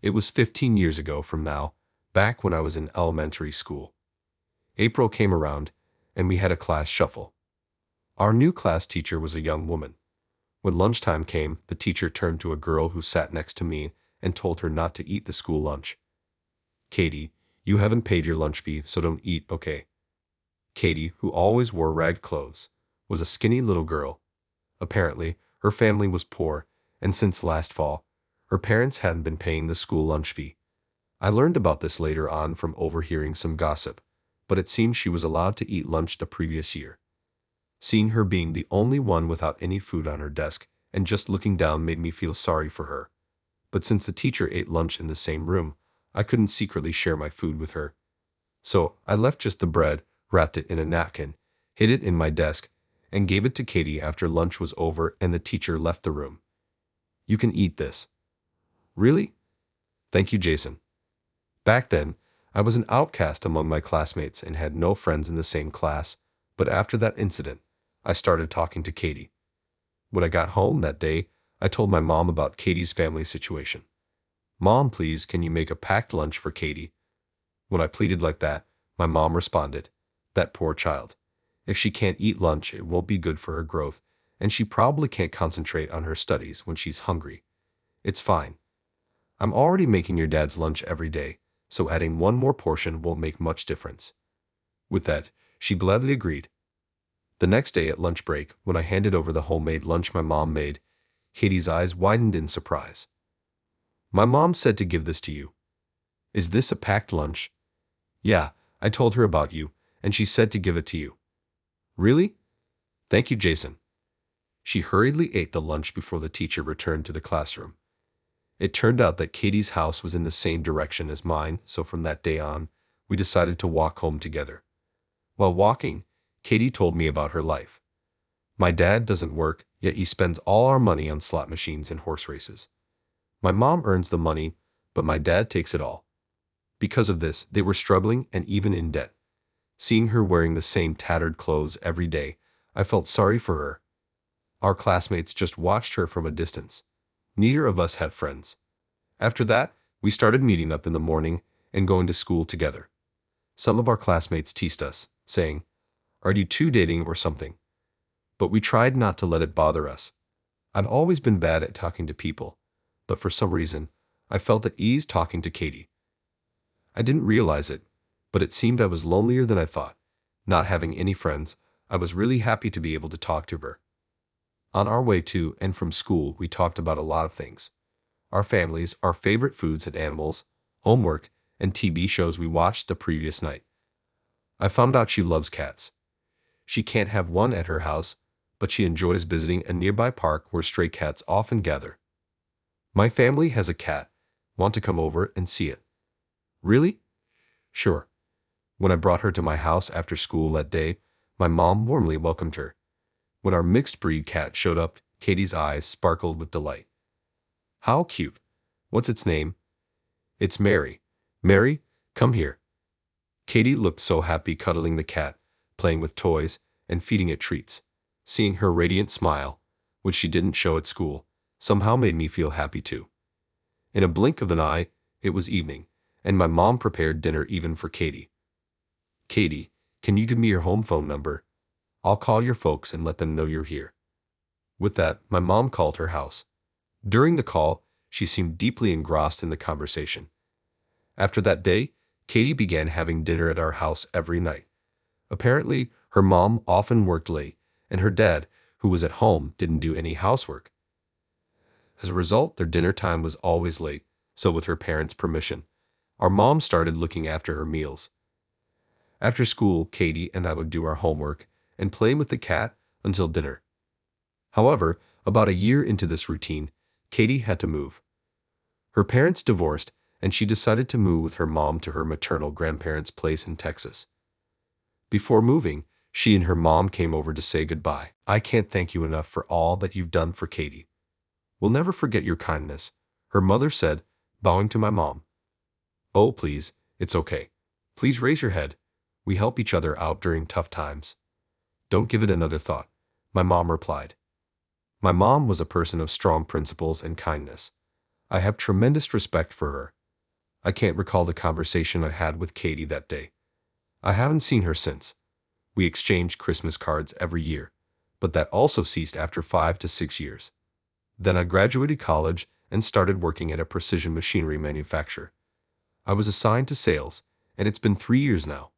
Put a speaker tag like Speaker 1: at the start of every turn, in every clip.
Speaker 1: It was 15 years ago from now, back when I was in elementary school. April came around, and we had a class shuffle. Our new class teacher was a young woman. When lunchtime came, the teacher turned to a girl who sat next to me and told her not to eat the school lunch. "Katie, you haven't paid your lunch fee, so don't eat, okay?" Katie, who always wore ragged clothes, was a skinny little girl. Apparently, her family was poor, and since last fall, her parents hadn't been paying the school lunch fee. I learned about this later on from overhearing some gossip, but it seemed she was allowed to eat lunch the previous year. Seeing her being the only one without any food on her desk and just looking down made me feel sorry for her. But since the teacher ate lunch in the same room, I couldn't secretly share my food with her. So I left just the bread, wrapped it in a napkin, hid it in my desk, and gave it to Katie after lunch was over and the teacher left the room. "You can eat this." "Really? Thank you, Jason." Back then, I was an outcast among my classmates and had no friends in the same class, but after that incident, I started talking to Katie. When I got home that day, I told my mom about Katie's family situation. "Mom, please, can you make a packed lunch for Katie?" When I pleaded like that, my mom responded, "That poor child. If she can't eat lunch, it won't be good for her growth, and she probably can't concentrate on her studies when she's hungry. It's fine. I'm already making your dad's lunch every day, so adding one more portion won't make much difference." With that, she gladly agreed. The next day at lunch break, when I handed over the homemade lunch my mom made, Katie's eyes widened in surprise. "My mom said to give this to you. Is this a packed lunch?" "Yeah, I told her about you, and she said to give it to you." "Really? Thank you, Jason." She hurriedly ate the lunch before the teacher returned to the classroom. It turned out that Katie's house was in the same direction as mine, so from that day on, we decided to walk home together. While walking, Katie told me about her life. "My dad doesn't work, yet he spends all our money on slot machines and horse races. My mom earns the money, but my dad takes it all." Because of this, they were struggling and even in debt. Seeing her wearing the same tattered clothes every day, I felt sorry for her. Our classmates just watched her from a distance. Neither of us had friends. After that, we started meeting up in the morning and going to school together. Some of our classmates teased us, saying, "Are you two dating or something?" But we tried not to let it bother us. I've always been bad at talking to people, but for some reason, I felt at ease talking to Katie. I didn't realize it, but it seemed I was lonelier than I thought. Not having any friends, I was really happy to be able to talk to her. On our way to and from school, we talked about a lot of things. Our families, our favorite foods and animals, homework, and TV shows we watched the previous night. I found out she loves cats. She can't have one at her house, but she enjoys visiting a nearby park where stray cats often gather. "My family has a cat. Want to come over and see it?" "Really?" "Sure." When I brought her to my house after school that day, my mom warmly welcomed her. When our mixed breed cat showed up, Katie's eyes sparkled with delight. "How cute. What's its name?" "It's Mary. Mary, come here." Katie looked so happy cuddling the cat, playing with toys, and feeding it treats. Seeing her radiant smile, which she didn't show at school, somehow made me feel happy too. In a blink of an eye, it was evening, and my mom prepared dinner even for Katie. "Katie, can you give me your home phone number? I'll call your folks and let them know you're here." With that, my mom called her house. During the call, she seemed deeply engrossed in the conversation. After that day, Katie began having dinner at our house every night. Apparently, her mom often worked late, and her dad, who was at home, didn't do any housework. As a result, their dinner time was always late, so with her parents' permission, our mom started looking after her meals. After school, Katie and I would do our homework and play with the cat until dinner. However, about a year into this routine, Katie had to move. Her parents divorced, and she decided to move with her mom to her maternal grandparents' place in Texas. Before moving, she and her mom came over to say goodbye. "I can't thank you enough for all that you've done for Katie. We'll never forget your kindness," her mother said, bowing to my mom. "Oh, please, it's okay. Please raise your head. We help each other out during tough times. Don't give it another thought," my mom replied. My mom was a person of strong principles and kindness. I have tremendous respect for her. I can't recall the conversation I had with Katie that day. I haven't seen her since. We exchanged Christmas cards every year, but that also ceased after 5 to 6 years. Then I graduated college and started working at a precision machinery manufacturer. I was assigned to sales, and it's been 3 years now.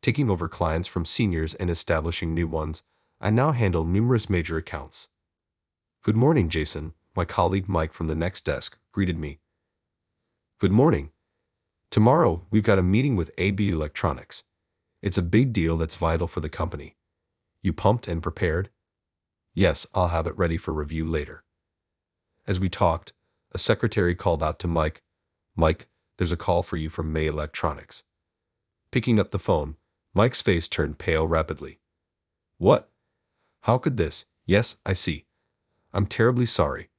Speaker 1: Taking over clients from seniors and establishing new ones, I now handle numerous major accounts. Good morning, Jason. My colleague Mike from the next desk greeted me. Good morning. Tomorrow, we've got a meeting with AB Electronics. It's a big deal that's vital for the company. You pumped and prepared? Yes, I'll have it ready for review later. As we talked, a secretary called out to Mike, Mike, there's a call for you from May Electronics. Picking up the phone, Mike's face turned pale rapidly. What? How could this? Yes, I see. I'm terribly sorry.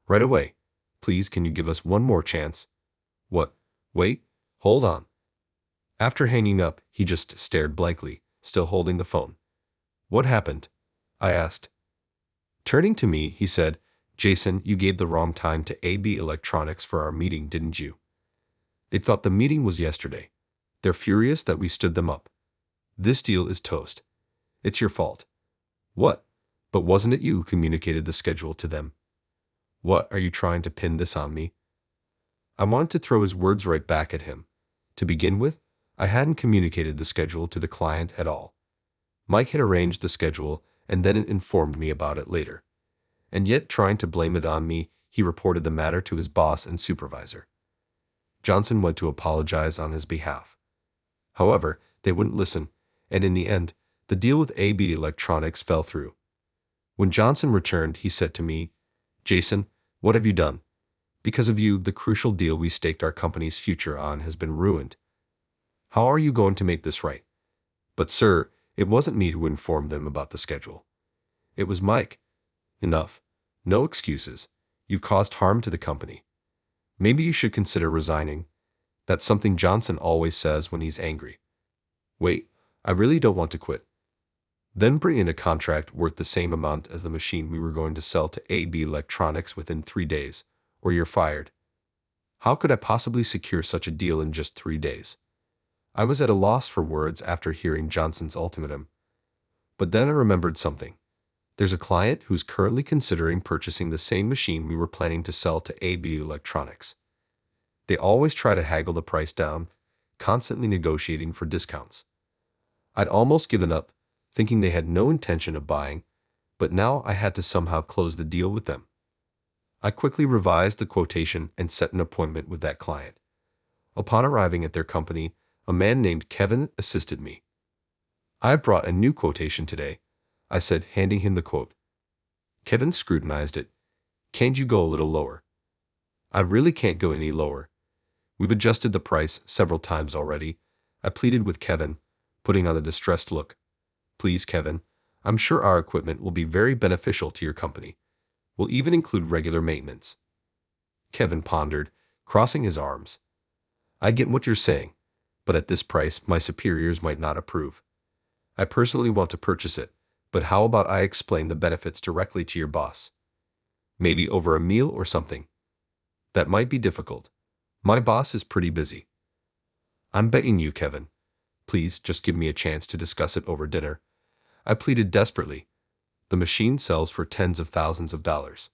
Speaker 1: Right away. Please, can you give us one more chance? What? Wait, hold on. After hanging up, he just stared blankly, still holding the phone. What happened? I asked. Turning to me, he said, Jason, you gave the wrong time to AB Electronics for our meeting, didn't you? They thought the meeting was yesterday. They're furious that we stood them up. This deal is toast. It's your fault. What? But wasn't it you who communicated the schedule to them? What, are you trying to pin this on me? I wanted to throw his words right back at him. To begin with, I hadn't communicated the schedule to the client at all. Mike had arranged the schedule and then informed me about it later. And yet, trying to blame it on me, he reported the matter to his boss and supervisor. Johnson went to apologize on his behalf. However, they wouldn't listen, and in the end, the deal with AB Electronics fell through. When Johnson returned, he said to me, Jason, what have you done? Because of you, the crucial deal we staked our company's future on has been ruined. How are you going to make this right? But sir, it wasn't me who informed them about the schedule. It was Mike. Enough. No excuses. You've caused harm to the company. Maybe you should consider resigning. That's something Johnson always says when he's angry. Wait, I really don't want to quit. Then bring in a contract worth the same amount as the machine we were going to sell to AB Electronics within 3 days, or you're fired. How could I possibly secure such a deal in just 3 days? I was at a loss for words after hearing Johnson's ultimatum. But then I remembered something. There's a client who's currently considering purchasing the same machine we were planning to sell to AB Electronics. They always try to haggle the price down, constantly negotiating for discounts. I'd almost given up, thinking they had no intention of buying, but now I had to somehow close the deal with them. I quickly revised the quotation and set an appointment with that client. Upon arriving at their company, a man named Kevin assisted me. I've brought a new quotation today, I said, handing him the quote. Kevin scrutinized it. Can't you go a little lower? I really can't go any lower. We've adjusted the price several times already, I pleaded with Kevin, putting on a distressed look. Please, Kevin, I'm sure our equipment will be very beneficial to your company. We'll even include regular maintenance. Kevin pondered, crossing his arms. I get what you're saying, but at this price, my superiors might not approve. I personally want to purchase it, but how about I explain the benefits directly to your boss? Maybe over a meal or something. That might be difficult. My boss is pretty busy. I'm begging you, Kevin. Please just give me a chance to discuss it over dinner. I pleaded desperately. The machine sells for tens of thousands of dollars.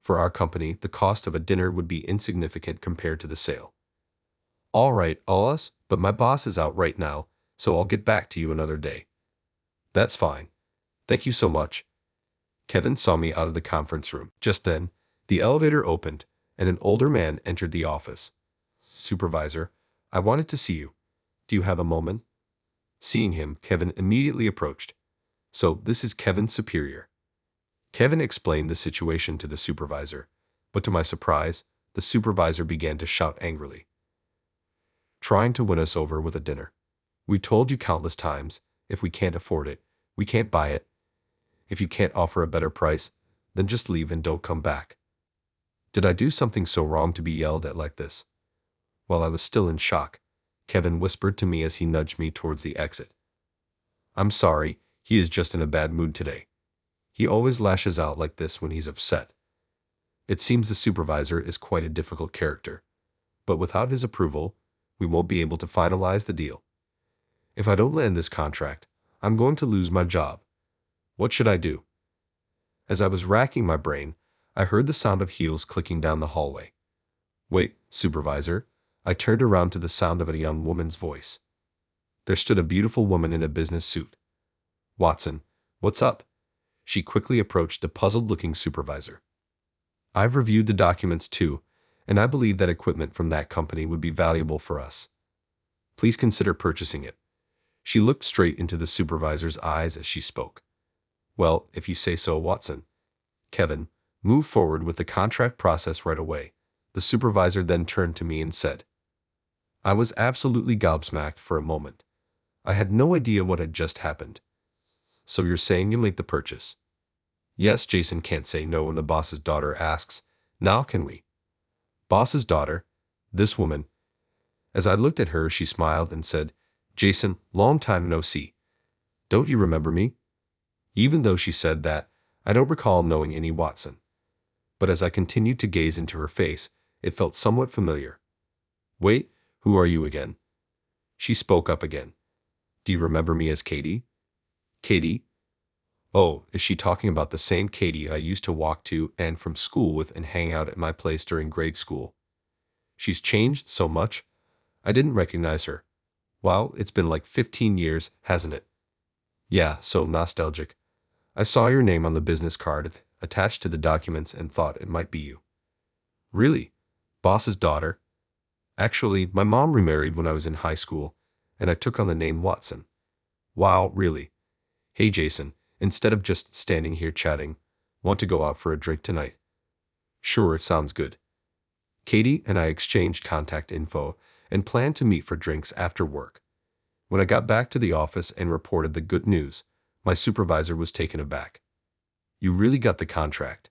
Speaker 1: For our company, the cost of a dinner would be insignificant compared to the sale. All right, Olas, but my boss is out right now, so I'll get back to you another day. That's fine. Thank you so much. Kevin saw me out of the conference room. Just then, the elevator opened, and an older man entered the office. Supervisor, I wanted to see you. Do you have a moment? Seeing him, Kevin immediately approached. So, this is Kevin's superior. Kevin explained the situation to the supervisor, but to my surprise, the supervisor began to shout angrily. Trying to win us over with a dinner. We told you countless times, if we can't afford it, we can't buy it. If you can't offer a better price, then just leave and don't come back. Did I do something so wrong to be yelled at like this? While I was still in shock, Kevin whispered to me as he nudged me towards the exit. I'm sorry, he is just in a bad mood today. He always lashes out like this when he's upset. It seems the supervisor is quite a difficult character, but without his approval, we won't be able to finalize the deal. If I don't land this contract, I'm going to lose my job. What should I do? As I was racking my brain, I heard the sound of heels clicking down the hallway. Wait, supervisor. I turned around to the sound of a young woman's voice. There stood a beautiful woman in a business suit. Watson, what's up? She quickly approached the puzzled-looking supervisor. I've reviewed the documents too, and I believe that equipment from that company would be valuable for us. Please consider purchasing it. She looked straight into the supervisor's eyes as she spoke. Well, if you say so, Watson. Kevin, move forward with the contract process right away. The supervisor then turned to me and said. I was absolutely gobsmacked for a moment. I had no idea what had just happened. So you're saying you'll make the purchase? Yes, Jason can't say no when the boss's daughter asks. Now can we? Boss's daughter? This woman. As I looked at her, she smiled and said, Jason, long time no see. Don't you remember me? Even though she said that, I don't recall knowing any Watson. But as I continued to gaze into her face, it felt somewhat familiar. Wait, who are you again? She spoke up again. Do you remember me as Katie? Katie? Oh, is she talking about the same Katie I used to walk to and from school with and hang out at my place during grade school? She's changed so much. I didn't recognize her. Wow, it's been like 15 years, hasn't it? Yeah, so nostalgic. I saw your name on the business card attached to the documents and thought it might be you. Really? Boss's daughter? Actually, my mom remarried when I was in high school, and I took on the name Watson. Wow, really? Hey, Jason, instead of just standing here chatting, want to go out for a drink tonight? Sure, it sounds good. Katie and I exchanged contact info and planned to meet for drinks after work. When I got back to the office and reported the good news, my supervisor was taken aback. You really got the contract?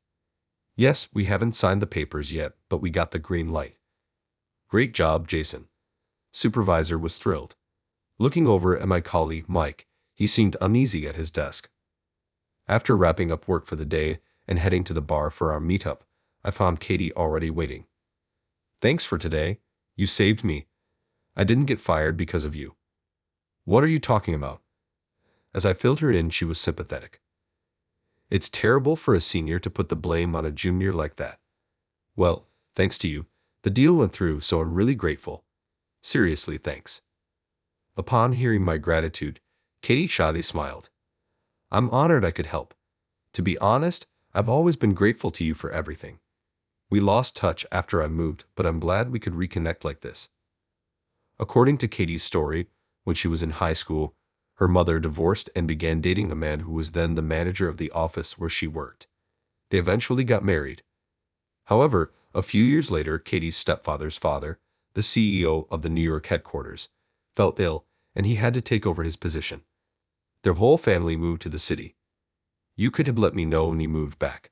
Speaker 1: Yes, we haven't signed the papers yet, but we got the green light. Great job, Jason. Supervisor was thrilled. Looking over at my colleague, Mike, he seemed uneasy at his desk. After wrapping up work for the day and heading to the bar for our meetup, I found Katie already waiting. Thanks for today. You saved me. I didn't get fired because of you. What are you talking about? As I filled her in, she was sympathetic. It's terrible for a senior to put the blame on a junior like that. Well, thanks to you, the deal went through, so I'm really grateful. Seriously, thanks. Upon hearing my gratitude, Katie shyly smiled. I'm honored I could help. To be honest, I've always been grateful to you for everything. We lost touch after I moved, but I'm glad we could reconnect like this. According to Katie's story, when she was in high school, her mother divorced and began dating a man who was then the manager of the office where she worked. They eventually got married. However, a few years later, Katie's stepfather's father, the CEO of the New York headquarters, fell ill and he had to take over his position. Their whole family moved to the city. You could have let me know when you moved back.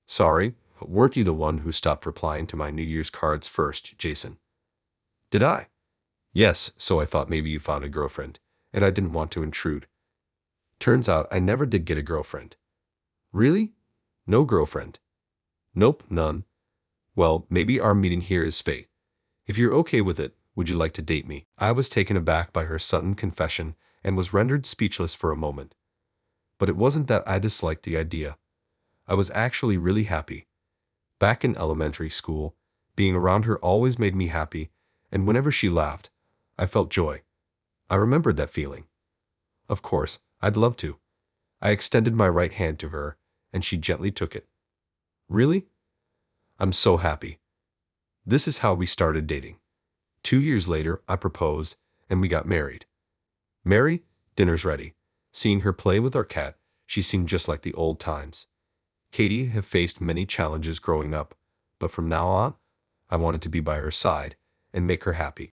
Speaker 1: Sorry, but weren't you the one who stopped replying to my New Year's cards first, Jason? Did I? Yes, so I thought maybe you found a girlfriend, and I didn't want to intrude. Turns out I never did get a girlfriend. Really? No girlfriend? Nope, none. Well, maybe our meeting here is fate. If you're okay with it, would you like to date me? I was taken aback by her sudden confession and was rendered speechless for a moment. But it wasn't that I disliked the idea. I was actually really happy. Back in elementary school, being around her always made me happy, and whenever she laughed, I felt joy. I remembered that feeling. Of course, I'd love to. I extended my right hand to her, and she gently took it. Really? I'm so happy. This is how we started dating. 2 years later, I proposed, and we got married. Mary, dinner's ready. Seeing her play with our cat, she seemed just like the old times. Katie had faced many challenges growing up, but from now on, I wanted to be by her side and make her happy.